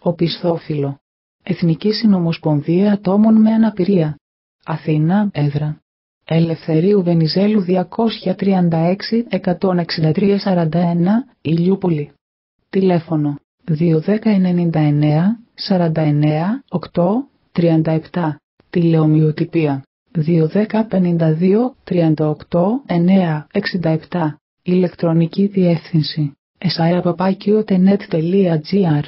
Οπισθόφυλλο. Εθνική Συνομοσπονδία Ατόμων με Αναπηρία. Αθήνα, έδρα. Ελευθερίου Βενιζέλου 236 163 41, Ηλιούπολη. Τηλέφωνο 21099 49 8 37. Τηλεομοιοτυπία 21052 38 9 67. Ηλεκτρονική διεύθυνση esaea@tenet.gr.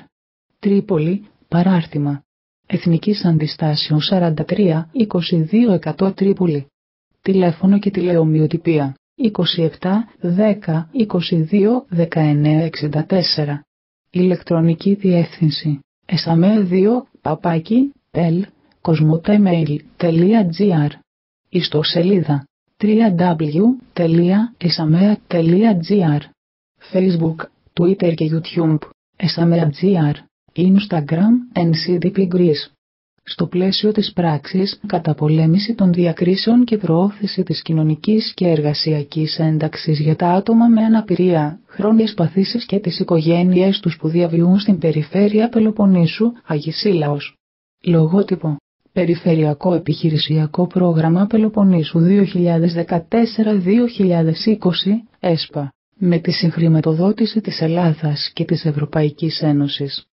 Τρίπολη, παράρτημα. Εθνικής Αντιστάσεων 43 22 100 Τρίπολη. Τηλέφωνο και τηλεομοιοτυπία 27 10 22 19 64. Ηλεκτρονική διεύθυνση esamea2@pel.cosmotemail.gr. Ιστοσελίδα www.esamea.gr. Facebook, Twitter και YouTube esamea.gr. Instagram NCDP Greece. Στο πλαίσιο της πράξης «Καταπολέμηση των διακρίσεων και προώθηση της κοινωνικής και εργασιακής ένταξης για τα άτομα με αναπηρία, χρόνιες παθήσεις και τις οικογένειες τους που διαβιούν στην περιφέρεια Πελοποννήσου, Αγισίλαος». Λογότυπο. Περιφερειακό Επιχειρησιακό Πρόγραμμα Πελοποννήσου 2014-2020, ΕΣΠΑ, με τη συγχρηματοδότηση της Ελλάδας και της Ευρωπαϊκής Ένωσης.